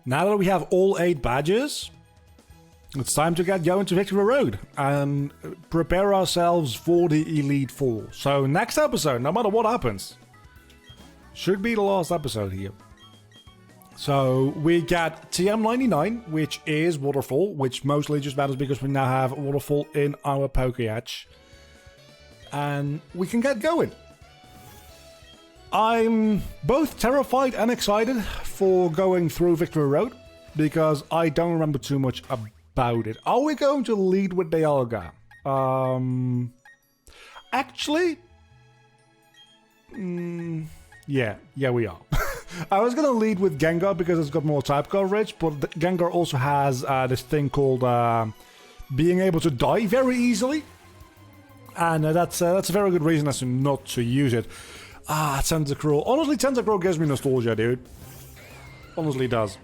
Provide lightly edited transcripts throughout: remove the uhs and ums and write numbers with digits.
Now that we have all 8 badges, it's time to get going to Victory Road and prepare ourselves for the Elite Four. So next episode, no matter what happens, should be the last episode here. So we get TM99, which is Waterfall, which mostly just matters because we now have Waterfall in our Pokéatch. And we can get going. I'm both terrified and excited for going through Victory Road because I don't remember too much about it. Are we going to lead with Dialga? Actually, yeah, we are. I was gonna lead with Gengar because it's got more type coverage, but Gengar also has this thing called being able to die very easily, and that's a very good reason as to not to use it. Tentacruel. Honestly, Tentacruel gives me nostalgia, dude. Honestly does.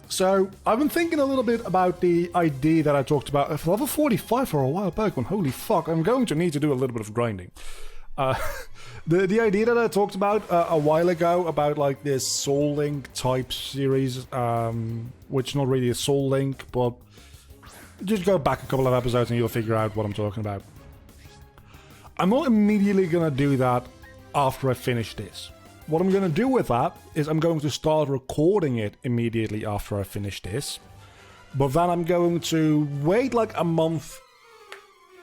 So, I've been thinking a little bit about the idea that I talked about of level 45 for a while Pokemon. Holy fuck, I'm going to need to do a little bit of grinding. The idea that I talked about a while ago about like this Soul Link type series, which not really a Soul Link, but just go back a couple of episodes and you'll figure out what I'm talking about. I'm not immediately gonna do that after I finish this. What I'm gonna do with that is I'm going to start recording it immediately after I finish this, but then I'm going to wait like a month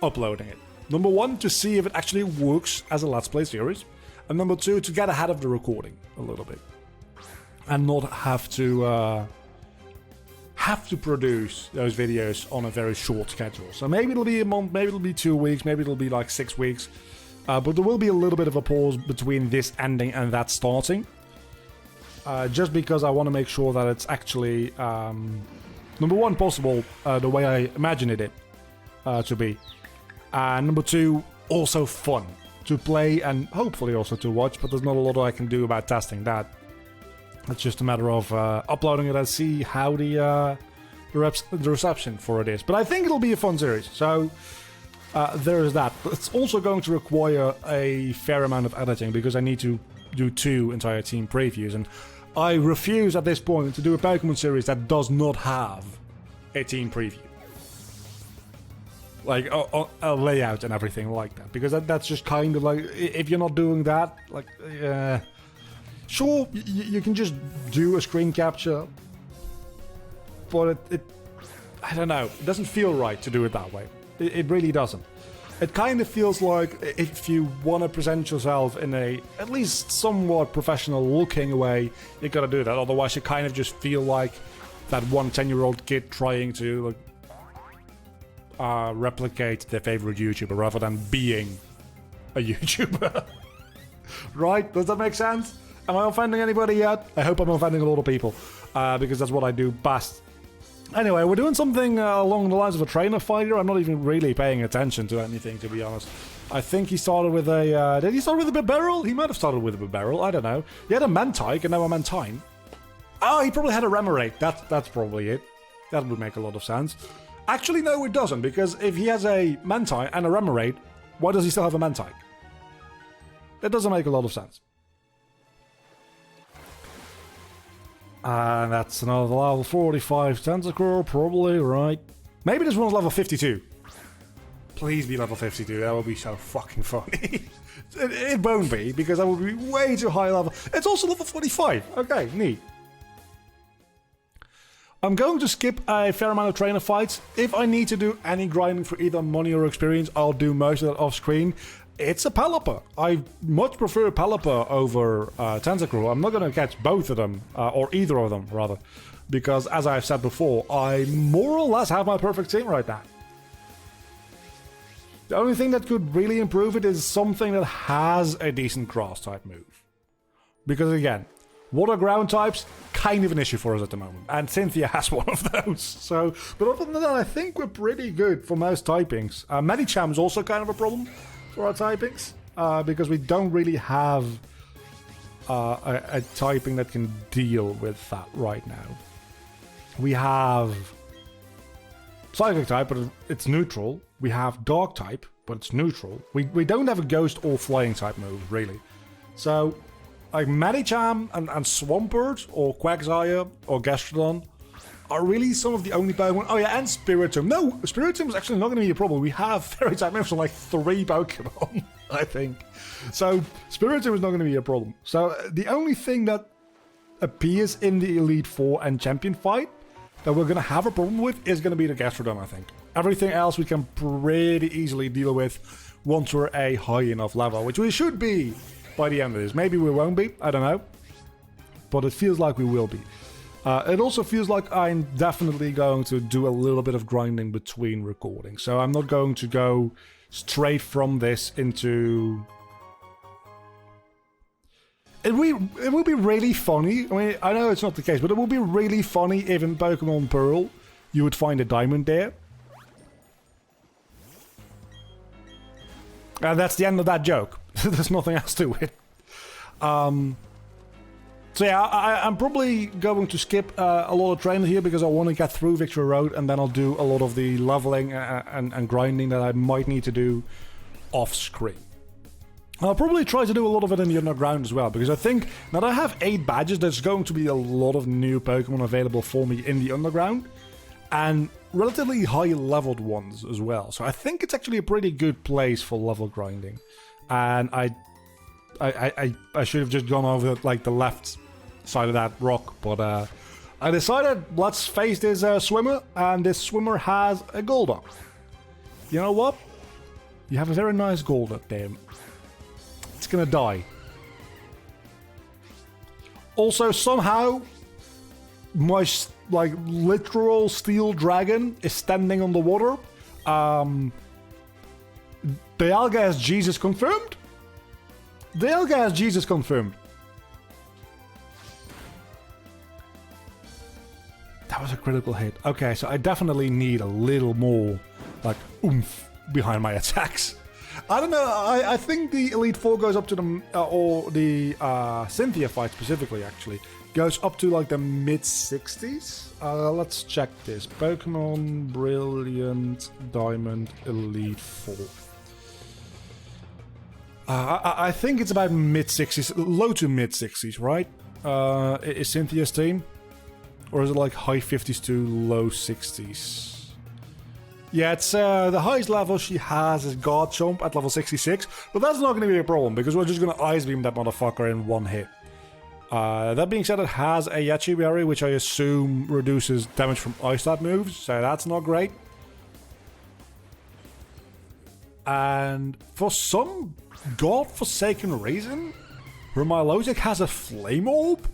uploading it. Number 1, to see if it actually works as a Let's Play series. And number 2, to get ahead of the recording a little bit. And not have to produce those videos on a very short schedule. So maybe it'll be a month, maybe it'll be 2 weeks, maybe it'll be like 6 weeks. But there will be a little bit of a pause between this ending and that starting. Just because I want to make sure that it's actually, number 1, possible the way I imagined it to be. And number 2, also fun to play and hopefully also to watch, but there's not a lot I can do about testing that. It's just a matter of uploading it and see how the reception for it is. But I think it'll be a fun series, so there is that. But it's also going to require a fair amount of editing because I need to do 2 entire team previews, and I refuse at this point to do a Pokemon series that does not have a team preview. Like a layout and everything like that, because that's just kind of like, if you're not doing that, like, sure, you can just do a screen capture, but it I don't know, it doesn't feel right to do it that way. It really doesn't. It kind of feels like if you want to present yourself in a at least somewhat professional looking way, you gotta do that. Otherwise, you kind of just feel like that one 10-year-old kid trying to like, replicate their favorite YouTuber rather than being a YouTuber. Right? Does that make sense? Am I offending anybody yet? I hope I'm offending a lot of people, because that's what I do best. Anyway, we're doing something along the lines of a trainer fighter. I'm not even really paying attention to anything, to be honest. I think he started with a... did he start with a Bibarel? He might have started with a Bibarel. I don't know. He had a Mantike and now a Mantine. Oh, he probably had a Remoraid. That's probably it. That would make a lot of sense. Actually, no, it doesn't, because if he has a Mantine and a Remoraid, why does he still have a Mantike? That doesn't make a lot of sense. And that's another level 45 Tentacruel, probably, right? Maybe this one's level 52. Please be level 52, that would be so fucking funny. It won't be, because that would be way too high level. It's also level 45. Okay, neat. I'm going to skip a fair amount of trainer fights. If I need to do any grinding for either money or experience, I'll do most of that off screen. It's a Pelipper. I much prefer Pelipper over Tentacruel. I'm not going to catch both of them, or either of them, rather. Because, as I've said before, I more or less have my perfect team right now. The only thing that could really improve it is something that has a decent grass-type move. Because, again, water ground types, kind of an issue for us at the moment. And Cynthia has one of those. So, but other than that, I think we're pretty good for most typings. Medicham is also kind of a problem for our typings. Because we don't really have a typing that can deal with that right now. We have Psychic type, but it's neutral. We have Dark type, but it's neutral. We don't have a Ghost or Flying type move, really. So, Like Medicham and Swampert or Quagsire or Gastrodon are really some of the only Pokemon. Oh yeah, and Spiritomb. No, Spiritomb is actually not going to be a problem. We have Fairy type moves on like 3 Pokemon, I think. So Spiritomb is not going to be a problem. So the only thing that appears in the Elite Four and Champion fight that we're going to have a problem with is going to be the Gastrodon, I think. Everything else we can pretty easily deal with once we're a high enough level, which we should be by the end of this. Maybe we won't be, I don't know. But it feels like we will be. It also feels like I'm definitely going to do a little bit of grinding between recordings. So I'm not going to go straight from this into... It will be really funny. I mean, I know it's not the case, but it will be really funny if in Pokemon Pearl you would find a diamond there. And that's the end of that joke. There's nothing else to it. So yeah, I'm probably going to skip a lot of training here because I want to get through Victory Road, and then I'll do a lot of the leveling and grinding that I might need to do off screen. I'll probably try to do a lot of it in the underground as well, because I think now that I have 8 badges, there's going to be a lot of new Pokemon available for me in the underground, and relatively high leveled ones as well. So I think it's actually a pretty good place for level grinding. And I should have just gone over like the left side of that rock, but I decided let's face this swimmer, and this swimmer has a Golduck. You know what? You have a very nice Golduck there. It's gonna die. Also, somehow my like literal steel dragon is standing on the water. Dialga has Jesus confirmed. Dialga has Jesus confirmed. That was a critical hit. Okay, so I definitely need a little more, like, oomph behind my attacks. I don't know, I think the Elite Four goes up to the, or the Cynthia fight specifically, actually, goes up to, like, the mid-60s. Let's check this. Pokemon Brilliant Diamond Elite Four. I think it's about mid-60s, low to mid-60s, right? Is Cynthia's team? Or is it like high 50s to low 60s? Yeah, it's the highest level she has is Garchomp at level 66, but that's not going to be a problem because we're just going to Ice Beam that motherfucker in one hit. That being said, it has a Yachi Berry, which I assume reduces damage from Ice-type moves, so that's not great. And for some godforsaken reason, her Milotic has a Flame Orb?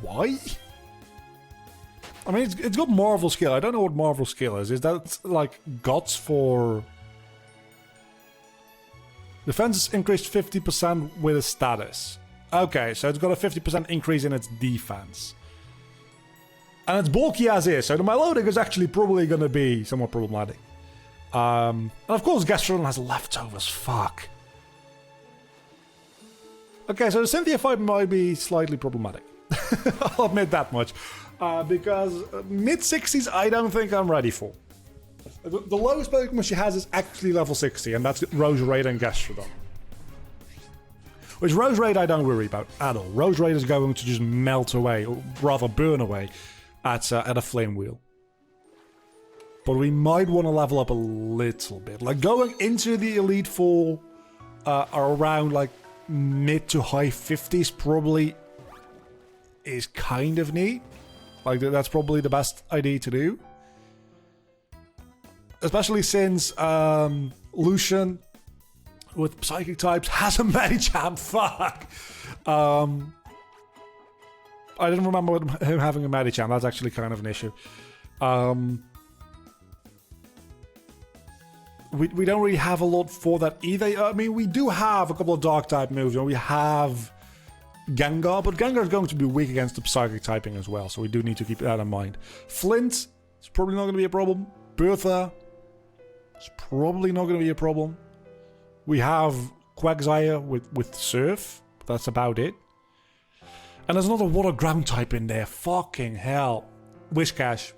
Why? I mean, it's got Marvel Skill. I don't know what Marvel Skill is. Is that like Guts for... Defense is increased 50% with a status. Okay, so it's got a 50% increase in its defense. And it's bulky as is, so the Milotic is actually probably going to be somewhat problematic. And of course, Gastrodon has leftovers. Fuck. Okay, so the Cynthia fight might be slightly problematic. I'll admit that much. Because mid-60s, I don't think I'm ready for. The lowest Pokemon she has is actually level 60, and that's Roserade and Gastrodon. Which Roserade I don't worry about at all. Roserade is going to just melt away, or rather burn away, at a Flame Wheel. But we might want to level up a little bit. Like, going into the Elite Four around, like, mid to high 50s probably is kind of neat. Like, that's probably the best idea to do. Especially since Lucian with Psychic types has a Medicham. Fuck! I didn't remember him having a Medicham. That's actually kind of an issue. We don't really have a lot for that either. I mean, we do have a couple of Dark-type moves, and we have Gengar, but Gengar is going to be weak against the Psychic typing as well, so we do need to keep that in mind. Flint is probably not going to be a problem. Bertha is probably not going to be a problem. We have Quagsire with Surf, but that's about it. And there's another Water Ground type in there. Fucking hell. Whiscash.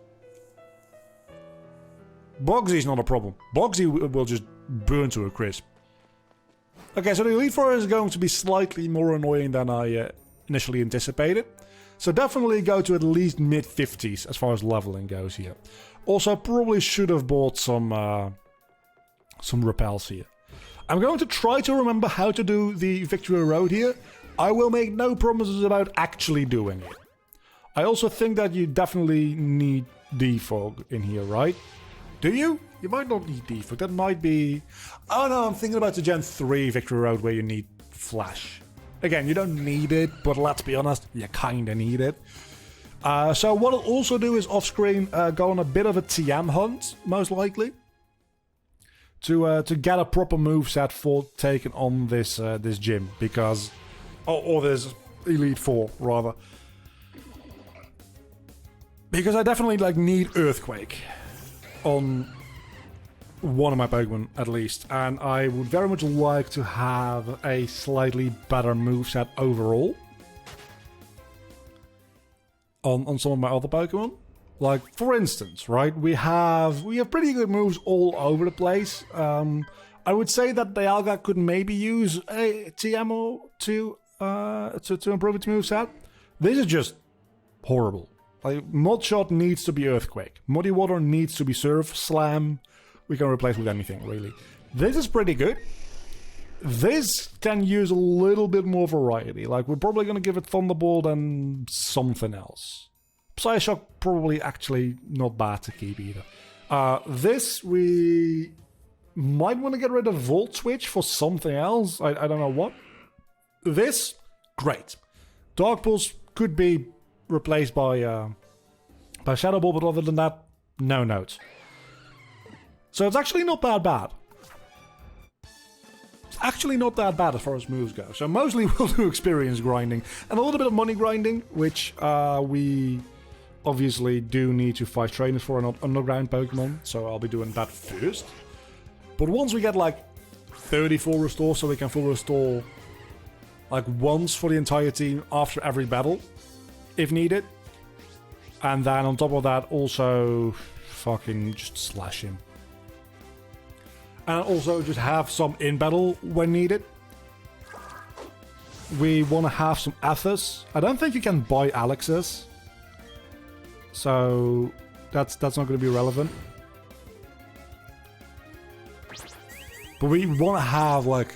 Bogsy's not a problem. Bogsy will just burn to a crisp. Okay, so the Elite Four is going to be slightly more annoying than I initially anticipated. So definitely go to at least mid-50s as far as leveling goes here. Also, probably should have bought some repels here. I'm going to try to remember how to do the Victory Road here. I will make no promises about actually doing it. I also think that you definitely need defog in here, right? Do you? You might not need defog. That might be... Oh no, I'm thinking about the Gen 3 Victory Road where you need flash. Again, you don't need it, but let's be honest, you kinda need it. So what I'll also do is off-screen go on a bit of a TM hunt, most likely. To get a proper moveset for taking on this gym, because... Or this Elite Four, rather. Because I definitely need Earthquake on one of my Pokemon at least, and I would very much like to have a slightly better moveset overall on some of my other Pokemon. Like, for instance, right, we have pretty good moves all over the place. I would say that Dialga could maybe use a TMO to improve its moveset. This is just horrible. Like, Mud Shot needs to be Earthquake. Muddy Water needs to be Surf. Slam, we can replace with anything, really. This is pretty good. This can use a little bit more variety. Like, we're probably going to give it Thunderbolt and something else. Psyshock probably actually not bad to keep either. This, we might want to get rid of Volt Switch for something else. I don't know what. This, great. Dark Pulse could be replaced by Shadow Ball, but other than that, no notes. So it's actually not that bad. It's actually not that bad as far as moves go. So mostly we'll do experience grinding and a little bit of money grinding, which we obviously do need to fight trainers for an underground Pokemon. So I'll be doing that first. But once we get like 34 restore, so we can full restore like once for the entire team after every battle, if needed. And then on top of that, also fucking just slash him. And also just have some in battle when needed. We want to have some Athos. I don't think you can buy Alex's. So that's not going to be relevant. But we want to have like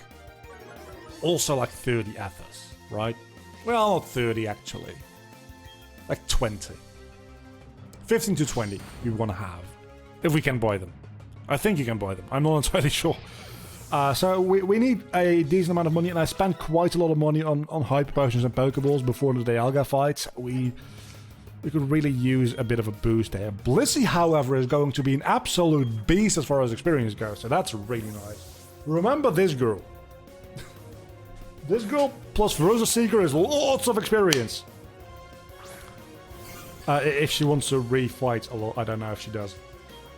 also like 30 Athos, right? Well, not 30 actually. Like 20. 15 to 20 we want to have. If we can buy them. I think you can buy them. I'm not entirely sure. So we need a decent amount of money, and I spent quite a lot of money on Hyper Potions and Pokeballs before the Dialga fights. We could really use a bit of a boost there. Blissey, however, is going to be an absolute beast as far as experience goes, so that's really nice. Remember this girl. This girl plus Veruza Seeker is lots of experience. If she wants to refight a lot, I don't know if she does.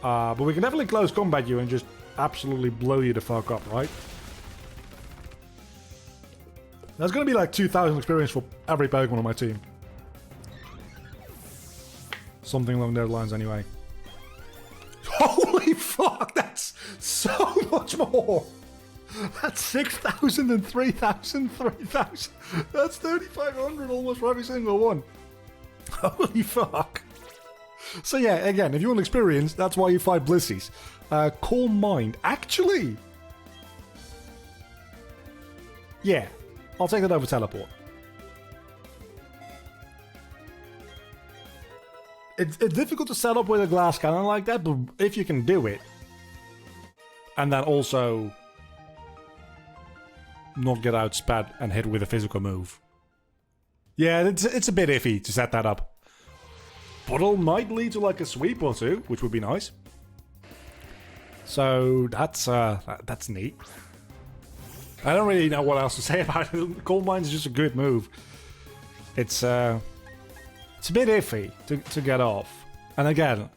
But we can definitely close combat you and just absolutely blow you the fuck up, right? There's gonna be like 2,000 experience for every Pokemon on my team. Something along those lines anyway. Holy fuck, that's so much more! That's 6,000 and 3,000, 3,000. That's 3,500 almost for every single one. Holy fuck. So yeah, again, if you want experience, that's why you fight Blissies. Calm Mind. Actually... yeah, I'll take that over Teleport. It's difficult to set up with a glass cannon like that, but if you can do it, and then also not get outsped and hit with a physical move. Yeah, it's a bit iffy to set that up. Puddle might lead to like a sweep or two, which would be nice. So that's neat. I don't really know what else to say about it. Coal Mine is just a good move. It's a bit iffy to get off. And again,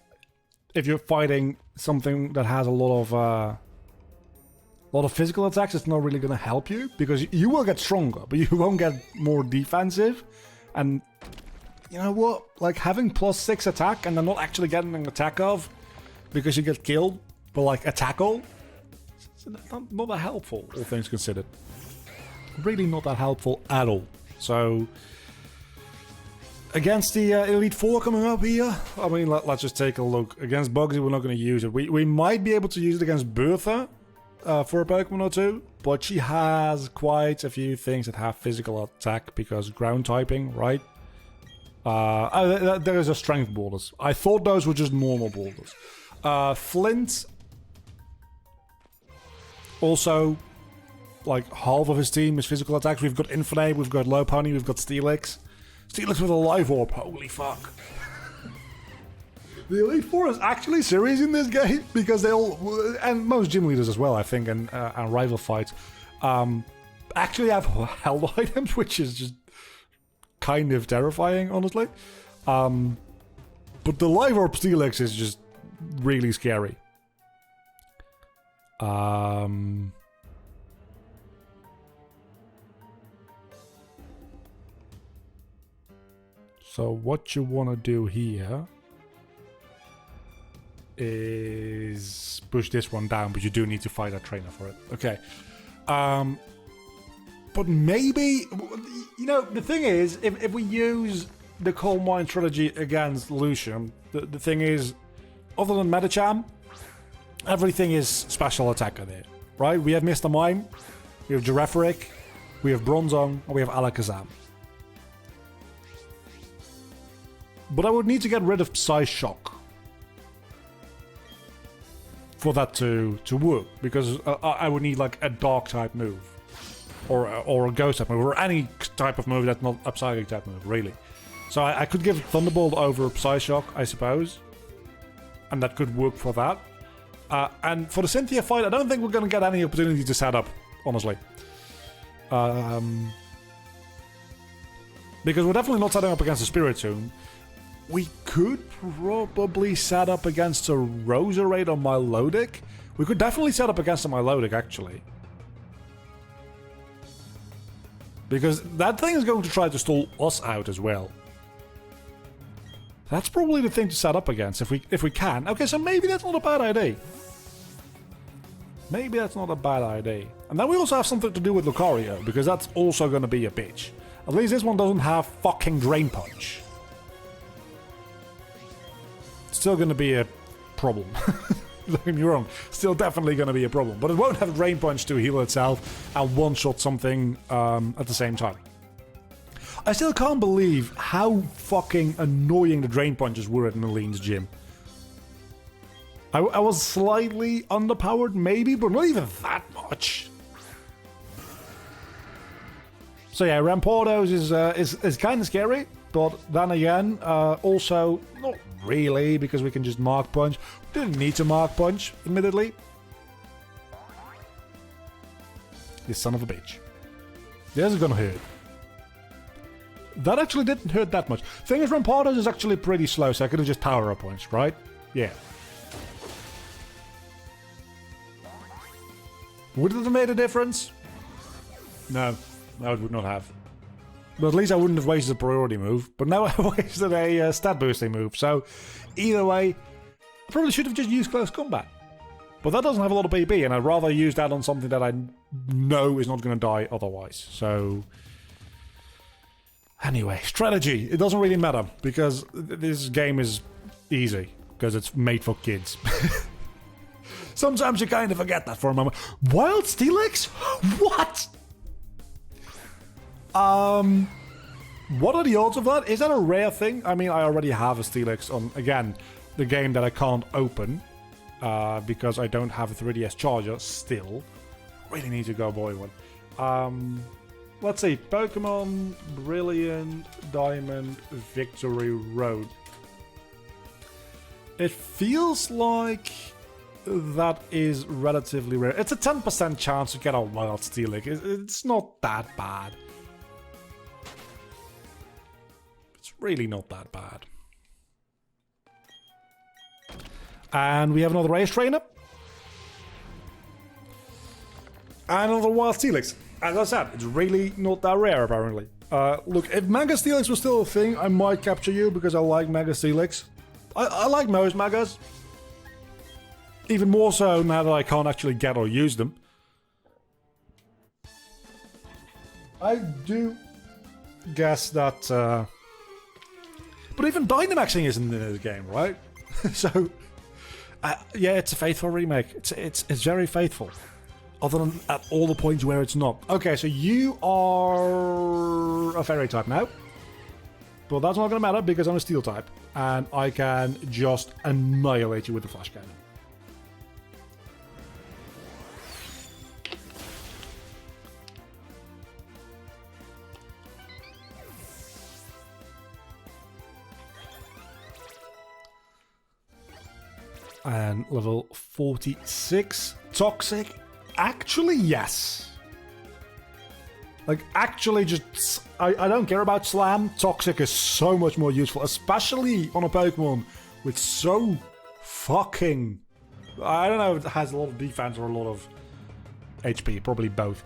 if you're fighting something that has a lot of physical attacks, it's not really going to help you, because you will get stronger, but you won't get more defensive. And you know what? Like having +6 attack and then not actually getting an attack of because you get killed, but like a tackle, not that helpful, all things considered. Really not that helpful at all. So, against the Elite Four coming up here, I mean, let's just take a look. Against Bugsy, we're not going to use it. We might be able to use it against Bertha for a Pokemon or two, but she has quite a few things that have physical attack because ground typing, right? There is a strength borders. I thought those were just normal borders. Flint, also, like half of his team is physical attacks. We've got Infinite, we've got Lopunny, we've got Stelix. Stelix with a Live Orb, holy fuck. The Elite Four is actually serious in this game because they all, and most gym leaders as well, I think, and rival fights, actually have held items, which is just kind of terrifying, honestly. But the Live Orb Stelix is just really scary. So what you want to do here is push this one down, but you do need to fight a trainer for it. Okay. But maybe, you know, the thing is, if we use the Coal Mine strategy against Lucian, the thing is, other than Medicham, everything is special attacker there, right? We have Mr. Mime, we have Giraffaric, we have Bronzong, and we have Alakazam. But I would need to get rid of Psy Shock for that to work, because I would need like a Dark type move, or a Ghost type move, or any type of move that's not a Psychic type move, really. So I could give Thunderbolt over Psy Shock, I suppose, and that could work for that. And for the Cynthia fight, I don't think we're going to get any opportunity to set up, honestly. Because we're definitely not setting up against a Spiritomb. We could probably set up against a Roserade or Milotic. We could definitely set up against a Milotic, actually. Because that thing is going to try to stall us out as well. That's probably the thing to set up against, if we can. Okay, so maybe that's not a bad idea. Maybe that's not a bad idea. And then we also have something to do with Lucario, because that's also going to be a bitch. At least this one doesn't have fucking Drain Punch. Still going to be a problem. Don't get me wrong. Still definitely going to be a problem. But it won't have Drain Punch to heal itself and one-shot something at the same time. I still can't believe how fucking annoying the Drain Punches were at Nalene's gym. I was slightly underpowered, maybe, but not even that much. So yeah, Rampardos is kind of scary, but then again, also not really, because we can just Mark Punch. Didn't need to Mark Punch, admittedly. You son of a bitch. This is gonna hurt. That actually didn't hurt that much. Thing is, Rampardos is actually pretty slow, so I could have just Power Up Punch, right? Yeah. Would it have made a difference? No, it would not have. But at least I wouldn't have wasted a priority move. But now I wasted a stat boosting move. So, either way, I probably should have just used Close Combat. But that doesn't have a lot of PP, and I'd rather use that on something that I know is not going to die otherwise. So, anyway, strategy. It doesn't really matter, because this game is easy, because it's made for kids. Sometimes you kind of forget that for a moment. Wild Stelix? What? What are the odds of that? Is that a rare thing? I mean, I already have a Stelix on, again, the game that I can't open. Because I don't have a 3DS charger still. Really need to go buy one. Let's see. Pokemon Brilliant Diamond Victory Road. It feels like that is relatively rare. It's a 10% chance to get a Wild Stelix. It's not that bad. It's really not that bad. And we have another Race Trainer. And another Wild Stelix. As I said, it's really not that rare, apparently. Look, if Mega Stelix was still a thing, I might capture you because I like Mega Stelix. I like most Megas. Even more so now that I can't actually get or use them. I do guess that... but even Dynamaxing isn't in the game, right? So... yeah, it's a faithful remake. It's very faithful. Other than at all the points where it's not. Okay, so you are a fairy type now. But that's not going to matter because I'm a steel type. And I can just annihilate you with the flash cannon. And level 46. Toxic? Actually, yes. Like, actually, just... I don't care about Slam. Toxic is so much more useful, especially on a Pokemon with so fucking... I don't know if it has a lot of defense or a lot of HP. Probably both.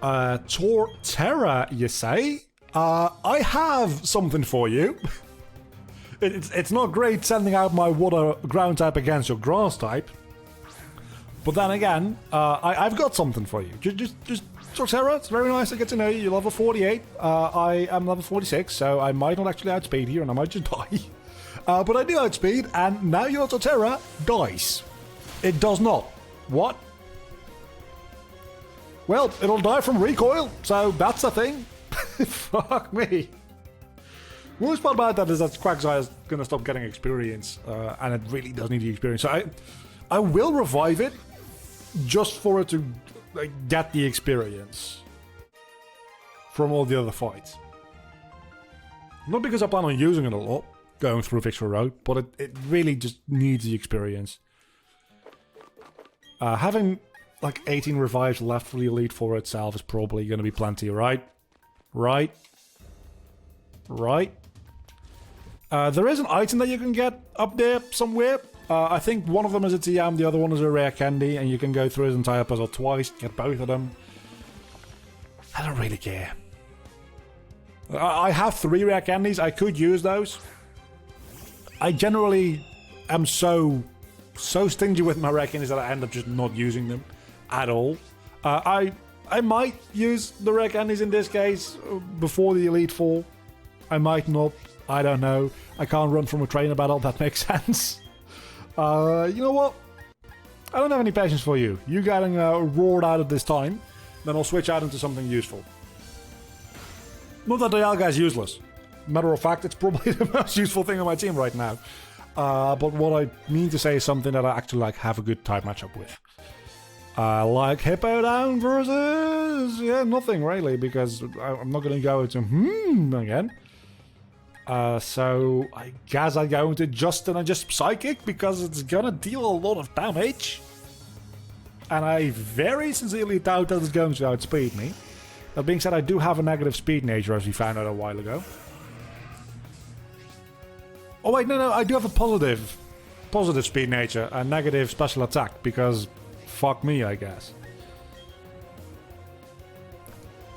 Torterra, you say? I have something for you. It's not great sending out my water ground type against your grass type. But then again, I've got something for you. Just Torterra, it's very nice to get to know you. You're level 48. I am level 46, so I might not actually outspeed here, and I might just die. But I do outspeed, and now your Torterra dies. It does not. What? Well, it'll die from recoil, so that's a thing. Fuck me. The worst part about that is that Quagsire is going to stop getting experience, and it really does need the experience. So I will revive it, just for it to get the experience from all the other fights. Not because I plan on using it a lot, going through Victory Road, but it really just needs the experience. Having like 18 revives left for the Elite Four itself is probably going to be plenty, right? Right? There is an item that you can get up there somewhere. I think one of them is a TM, the other one is a rare candy, and you can go through his entire puzzle twice, get both of them. I don't really care. I have 3 rare candies, I could use those. I generally am so stingy with my rare candies that I end up just not using them at all. I might use the rare candies in this case before the Elite Four. I might not. I don't know. I can't run from a trainer battle, that makes sense. You know what? I don't have any patience for you. You getting roared out at this time, then I'll switch out into something useful. Not that Dialga is useless. Matter of fact, it's probably the most useful thing on my team right now. But what I mean to say is something that I actually have a good type matchup with. Like Hippowdon versus... yeah, nothing really, because I'm not going to go into again. So I guess I go into Justin and just Psychic because it's gonna deal a lot of damage. And I very sincerely doubt that it's going to outspeed me. That being said, I do have a negative speed nature, as we found out a while ago. Oh wait, no, I do have a positive speed nature and negative special attack because fuck me, I guess.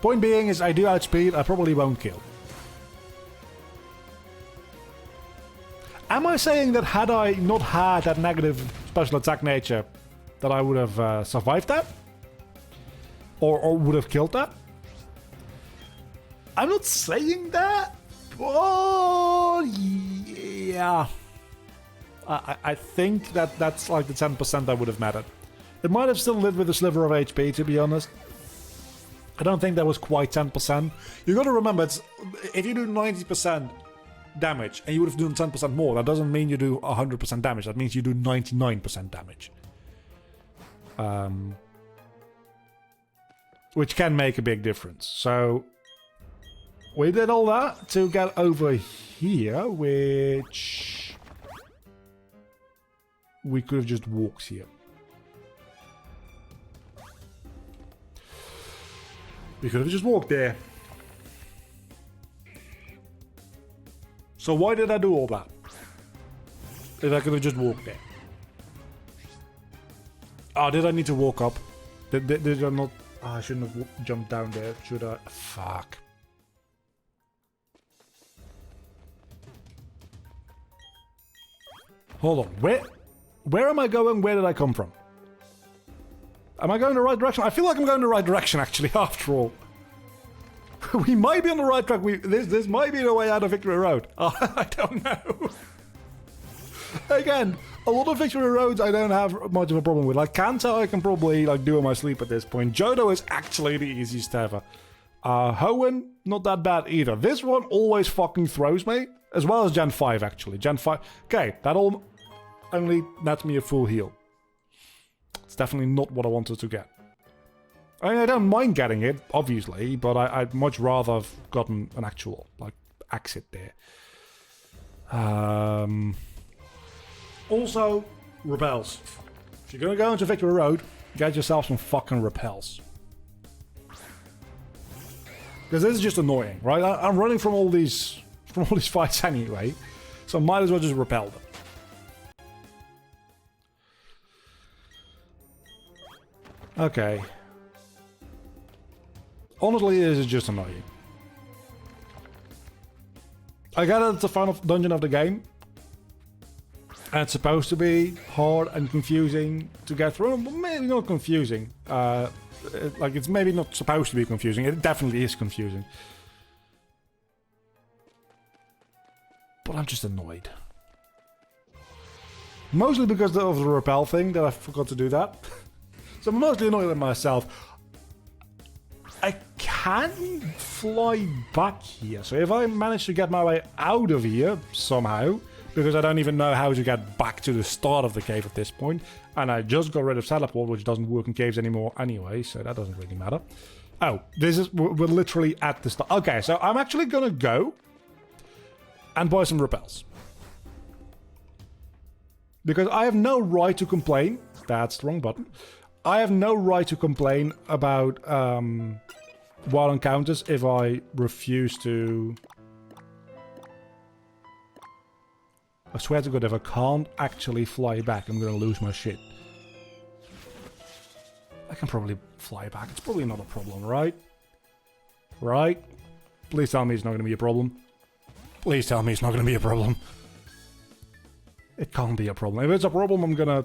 Point being is I do outspeed, I probably won't kill. Am I saying that had I not had that negative special attack nature, that I would have survived that? Or would have killed that? I'm not saying that. Oh, yeah. I think that's like the 10% that would have mattered. It might have still lived with a sliver of HP, to be honest. I don't think that was quite 10%. You gotta remember, if you do 90% damage and you would have done 10% more, that doesn't mean you do 100% damage. That means you do 99% damage. Which can make a big difference. So we did all that to get over here, which we could have just walked here. We could have just walked there. So why did I do all that? If I could have just walked there. Oh, did I need to walk up? Did I not? Oh, I shouldn't have jumped down there, should I? Fuck. Hold on, where? Where am I going? Where did I come from? Am I going the right direction? I feel like I'm going the right direction, actually, after all. We might be on the right track. This might be the way out of Victory Road. I don't know. Again, a lot of Victory Roads I don't have much of a problem with. Like Kanto I can probably like do in my sleep at this point. Johto is actually the easiest ever. Hoenn, not that bad either. This one always fucking throws me. As well as Gen 5, actually. Gen 5... Okay, that all only nets me a full heal. It's definitely not what I wanted to get. I mean, I don't mind getting it, obviously, but I'd much rather have gotten an actual, like, exit there. Also, repels. If you're gonna go into Victory Road, get yourself some fucking repels. Because this is just annoying, right? I'm running from all these fights anyway, so might as well just repel them. Okay. Honestly, this is just annoying. I get it's the final dungeon of the game. And it's supposed to be hard and confusing to get through. But maybe not confusing. Like, it's maybe not supposed to be confusing. It definitely is confusing. But I'm just annoyed. Mostly because of the repel thing, that I forgot to do that. So I'm mostly annoyed at myself. I can fly back here. So if I manage to get my way out of here somehow, because I don't even know how to get back to the start of the cave at this point, and I just got rid of teleport, which doesn't work in caves anymore anyway, so that doesn't really matter. Oh, we're literally at the start. Okay, so I'm actually gonna go and buy some repels. Because I have no right to complain. That's the wrong button. I have no right to complain about wild encounters if I refuse to... I swear to God, if I can't actually fly back, I'm gonna lose my shit. I can probably fly back. It's probably not a problem, right? Right? Please tell me it's not gonna be a problem. Please tell me it's not gonna be a problem. It can't be a problem. If it's a problem, I'm gonna...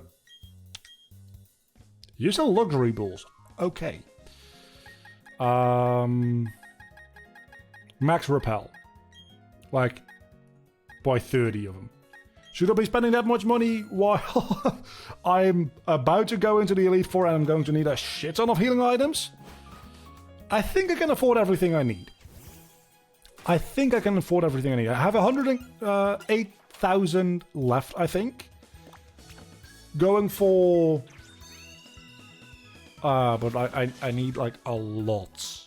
Use a luxury balls. Okay. Max repel. Like, buy 30 of them. Should I be spending that much money while I'm about to go into the Elite Four and I'm going to need a shit ton of healing items? I think I can afford everything I need. I think I can afford everything I need. I have 108,000 left, I think. Going for... but I need like a lot.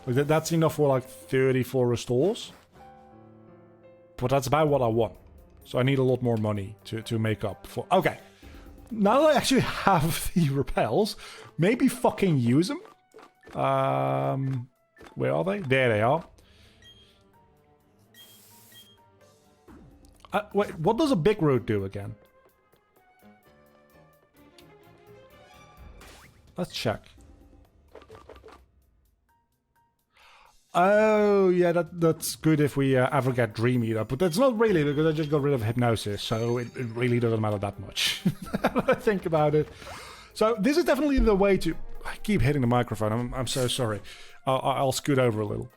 Like that's enough for like 34 restores. But that's about what I want. So I need a lot more money to make up for... Okay. Now that I actually have the repels, maybe fucking use them. Where are they? There they are. Wait, what does a big root do again? Let's check. Oh, yeah, that's good if we ever get Dream Eater. But that's not really, because I just got rid of Hypnosis. So it really doesn't matter that much. When I think about it. So this is definitely the way to... I keep hitting the microphone. I'm so sorry. I'll scoot over a little.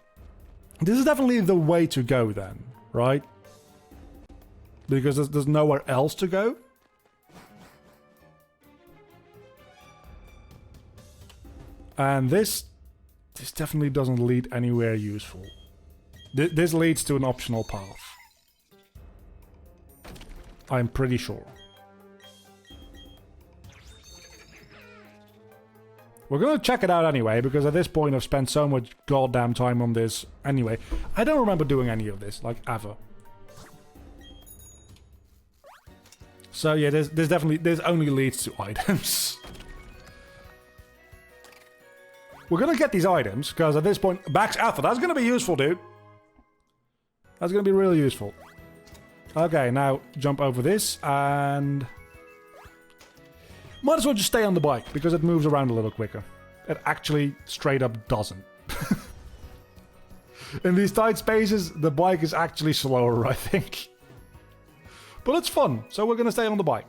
This is definitely the way to go then, right? Because there's nowhere else to go. And this definitely doesn't lead anywhere useful. This leads to an optional path. I'm pretty sure. We're gonna check it out anyway, because at this point I've spent so much goddamn time on this anyway. I don't remember doing any of this, like, ever. So yeah, this only leads to items. We're gonna get these items, because at this point, Max Alpha, that's gonna be useful, dude. That's gonna be really useful. Okay, now jump over this, and... Might as well just stay on the bike, because it moves around a little quicker. It actually straight up doesn't. In these tight spaces, the bike is actually slower, I think. But it's fun, so we're gonna stay on the bike.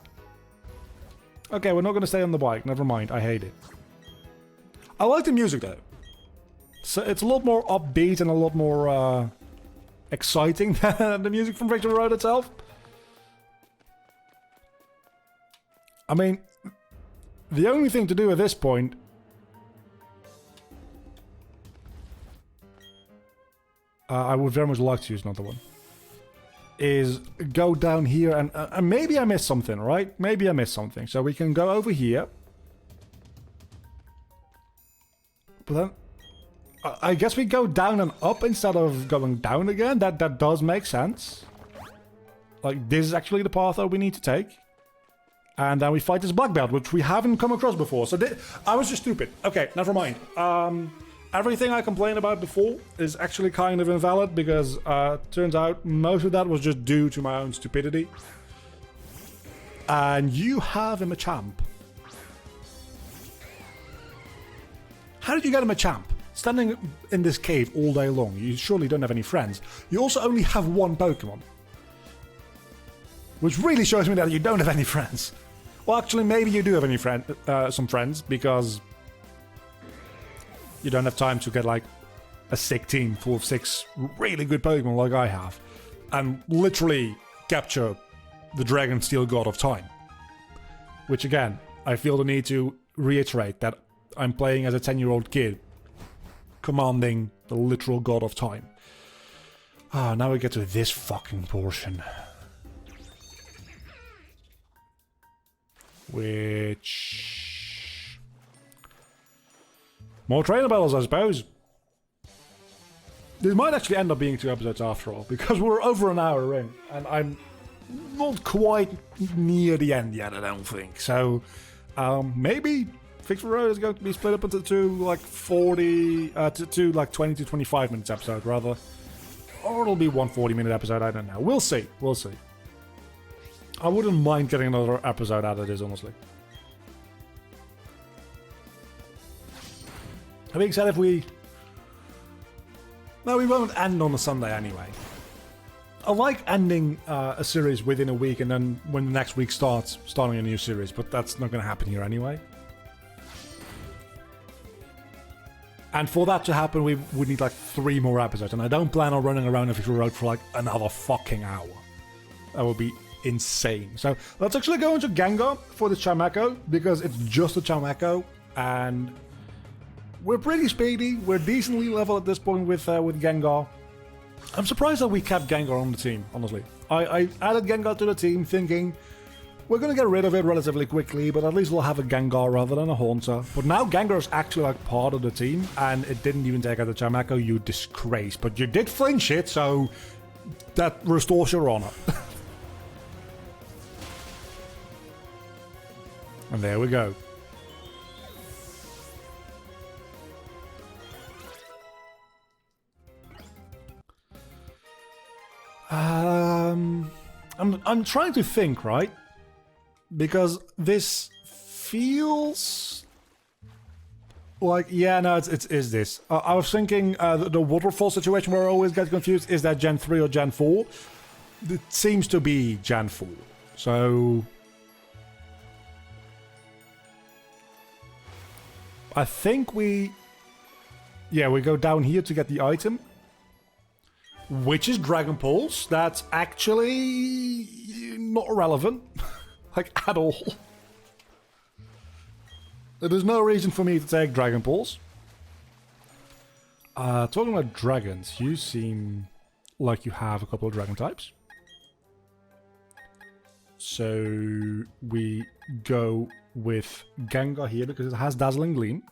Okay, we're not going to stay on the bike. Never mind. I hate it. I like the music, though. So it's a lot more upbeat and a lot more exciting than the music from Victory Road itself. I mean, the only thing to do at this point... I would very much like to use another one. Is go down here and maybe I missed something, right? Maybe I missed something. So we can go over here. But then... I guess we go down and up instead of going down again. That does make sense. Like, this is actually the path that we need to take. And then we fight this black belt, which we haven't come across before. So I was just stupid. Okay, never mind. Everything I complained about before is actually kind of invalid, because turns out most of that was just due to my own stupidity. And you have him a champ. How did you get him a champ? Standing in this cave all day long, you surely don't have any friends. You also only have one Pokemon. Which really shows me that you don't have any friends. Well, actually, maybe you do have some friends, because you don't have time to get, like, a sick team full of 6 really good Pokemon like I have. And literally capture the Dragon Steel God of Time. Which, again, I feel the need to reiterate that I'm playing as a 10-year-old kid, commanding the literal God of Time. Ah, now we get to this fucking portion. Which... more trainer battles, I suppose. This might actually end up being 2 episodes after all, because we're over an hour in, and I'm not quite near the end yet, I don't think. So, maybe Victory Road is going to be split up into 2, like 40, two like 20 to 25 minutes episode, rather. Or it'll be 1 40-minute episode, I don't know. We'll see, we'll see. I wouldn't mind getting another episode out of this, honestly. That being said, if we... no, we won't end on a Sunday anyway. I like ending a series within a week and then when the next week starts, starting a new series, but that's not going to happen here anyway. And for that to happen, we would need like 3 more episodes, and I don't plan on running around Victory Road for like another fucking hour. That would be insane. So let's actually go into Gengar for the Chimecho, because it's just a Chimecho, and we're pretty speedy. We're decently level at this point with Gengar. I'm surprised that we kept Gengar on the team, honestly. I added Gengar to the team thinking we're going to get rid of it relatively quickly, but at least we'll have a Gengar rather than a Haunter. But now Gengar is actually like part of the team, and it didn't even take out the Chimecho, you disgrace. But you did flinch it, so that restores your honor. And there we go. I'm trying to think, right? Because this feels like, yeah, no, it's this. I was thinking the waterfall situation where I always get confused. Is that Gen 3 or Gen 4? It seems to be Gen 4. So I think we go down here to get the item, which is Dragon Pulse. That's actually not relevant, like at all. There's no reason for me to take Dragon Pulse. Talking about dragons, you seem like you have a couple of dragon types. So we go with Gengar here because it has Dazzling Gleam.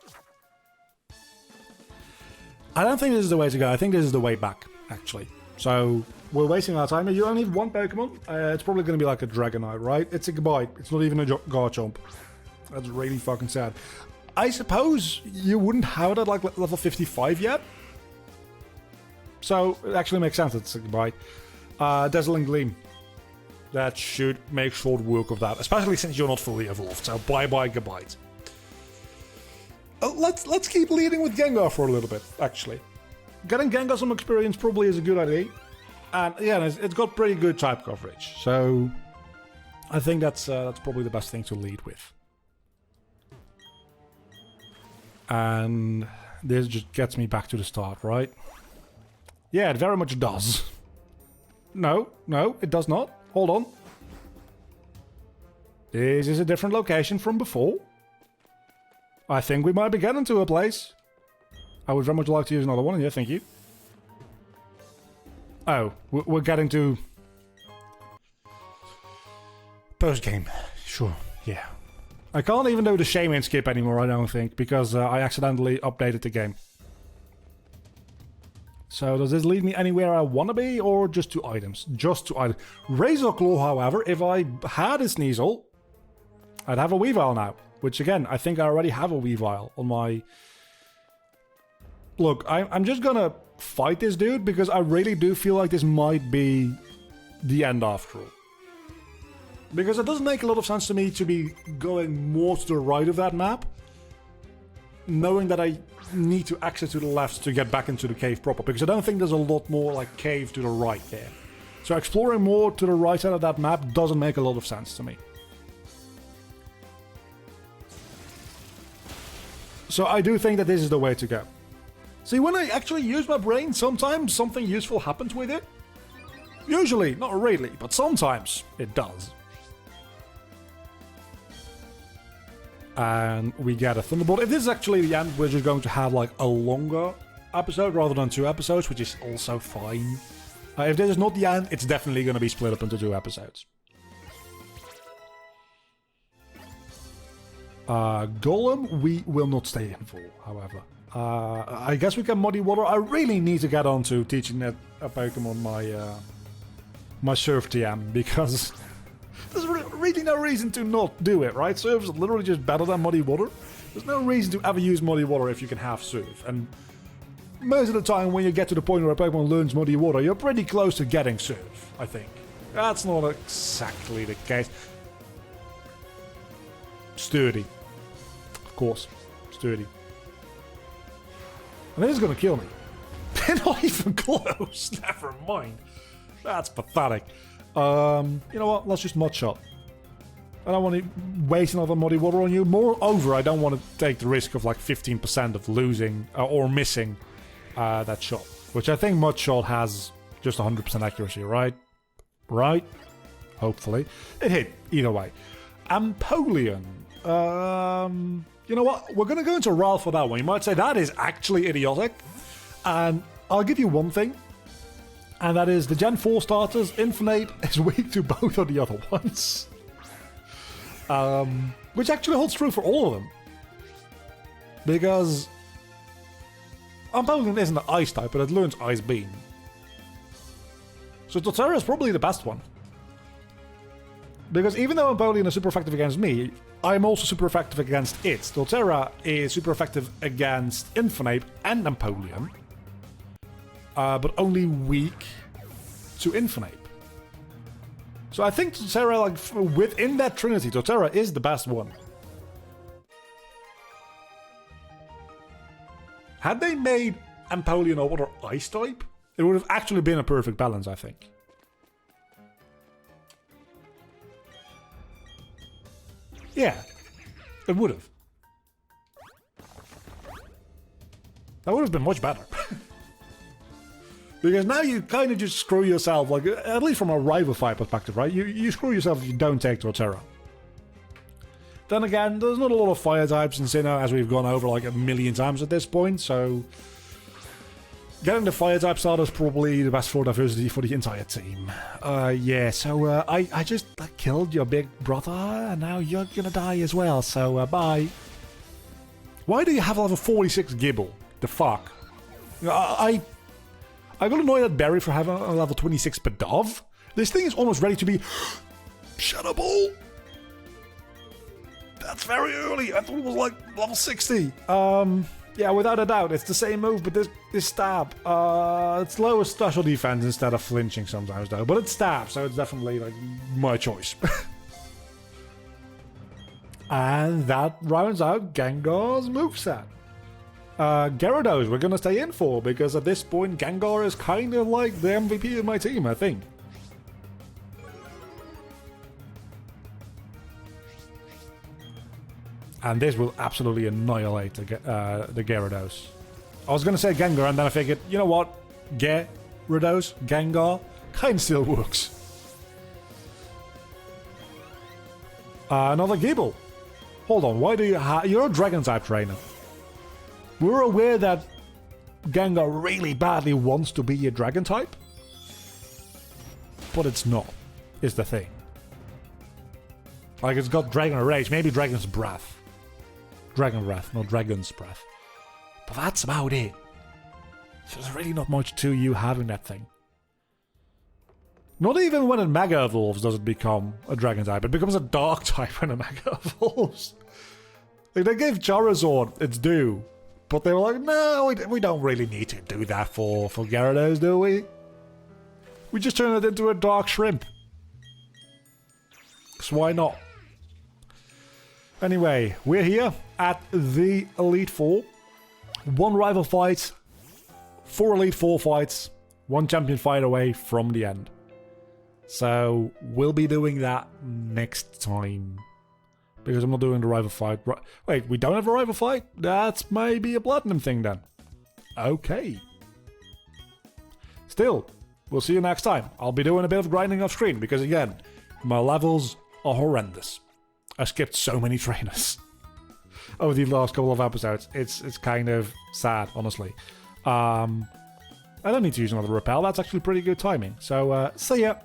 I don't think this is the way to go. I think this is the way back, actually. So we're wasting our time. You only have 1 Pokemon. It's probably going to be like a Dragonite, right? It's a Gabite. It's not even a Garchomp. That's really fucking sad. I suppose you wouldn't have it at like level 55 yet. So it actually makes sense. It's a Gabite. Dazzling Gleam. That should make short work of that, especially since you're not fully evolved. So bye-bye Gabite. Let's keep leading with Gengar for a little bit, actually. Getting Gengar some experience probably is a good idea. And yeah, it's got pretty good type coverage. So I think that's probably the best thing to lead with. And this just gets me back to the start, right? Yeah, it very much does. No, it does not. Hold on. This is a different location from before. I think we might be getting to a place. I would very much like to use another one. Yeah, thank you. Oh, we're getting to... post-game. Sure, yeah. I can't even do the shame skip anymore, I don't think, because I accidentally updated the game. So does this lead me anywhere I want to be, or just to items? Just to items. Razor Claw, however, if I had a Sneasel, I'd have a Weavile now. Which, again, I think I already have a Weavile on my... Look, I'm just gonna fight this dude, because I really do feel like this might be the end after all. Because it doesn't make a lot of sense to me to be going more to the right of that map, knowing that I need to exit to the left to get back into the cave proper, because I don't think there's a lot more like cave to the right there. So exploring more to the right side of that map doesn't make a lot of sense to me. So I do think that this is the way to go. See, when I actually use my brain, sometimes something useful happens with it. Usually, not really, but sometimes it does. And we get a Thunderbolt. If this is actually the end, we're just going to have like a longer episode rather than 2 episodes, which is also fine. If this is not the end, it's definitely going to be split up into 2 episodes. Golem, we will not stay in for, however. I guess we can Muddy Water. I really need to get on to teaching that Pokemon my Surf TM, because there's really no reason to not do it, right? Surf is literally just better than Muddy Water. There's no reason to ever use Muddy Water if you can have Surf. And most of the time when you get to the point where a Pokemon learns Muddy Water, you're pretty close to getting Surf, I think. That's not exactly the case. Sturdy. Of course. Sturdy. And this is going to kill me. They're not even close. Never mind. That's pathetic. You know what? Let's just Mud Shot. I don't want to waste another Muddy Water on you. Moreover, I don't want to take the risk of like 15% of losing or missing that shot. Which I think Mud Shot has just 100% accuracy, right? Right? Hopefully. It hit, either way. Ampoleon. You know what? We're going to go into Ralph for that one. You might say that is actually idiotic. And I'll give you one thing. And that is the Gen 4 starters, Infinite is weak to both of the other ones. Which actually holds true for all of them. Because Ampoleon isn't an Ice type, but it learns Ice Beam. So Torterra is probably the best one. Because even though Ampoleon is super effective against me, I'm also super effective against it. Torterra is super effective against Infinite and Ampoleon. But only weak to Infinite. So I think Torterra, like, within that trinity, Torterra is the best one. Had they made Ampoleon a water Ice type, it would have actually been a perfect balance, I think. Yeah, it would have. That would have been much better. Because now you kind of just screw yourself, like, at least from a rival fight perspective, right? You screw yourself if you don't take Torterra. Then again, there's not a lot of fire types in Sinnoh, as we've gone over like a million times at this point, so getting the fire type starter is probably the best for diversity for the entire team. Yeah, so I just killed your big brother, and now you're gonna die as well, so bye. Why do you have level 46 Gibble? The fuck? I got annoyed at Barry for having a level 26 Pidove. This thing is almost ready to be shuttable. That's very early. I thought it was like level 60. Yeah, without a doubt, it's the same move, but this stab. It's lower special defense instead of flinching sometimes, though. But it's stab, so it's definitely like my choice. And that rounds out Gengar's moveset. Gyarados, we're gonna stay in for, because at this point, Gengar is kind of like the MVP of my team, I think. And this will absolutely annihilate the Gyarados. I was going to say Gengar, and then I figured, you know what? Gyarados, Gengar, kind of still works. Another Gible. Hold on, why do you you're a Dragon-type trainer. We're aware that Gengar really badly wants to be a Dragon-type. But it's not, is the thing. Like, it's got Dragon Rage, maybe Dragon's Breath. Dragon Breath, not Dragon's Breath. But that's about it. There's really not much to you having that thing. Not even when it Mega Evolves does it become a Dragon type. It becomes a Dark type when it Mega Evolves. Like, they gave Charizard its due. But they were like, no, we don't really need to do that for Gyarados, do we? We just turn it into a Dark Shrimp. So why not? Anyway, we're here at the Elite Four. 1 rival fight, 4 Elite Four fights, 1 champion fight away from the end. So we'll be doing that next time. Because I'm not doing the rival fight. Wait, we don't have a rival fight? That's maybe a Platinum thing then. Okay. Still, we'll see you next time. I'll be doing a bit of grinding off screen because again, my levels are horrendous. I skipped so many trainers over the last couple of episodes. It's kind of sad, honestly. I don't need to use another repel. That's actually pretty good timing. So, see ya.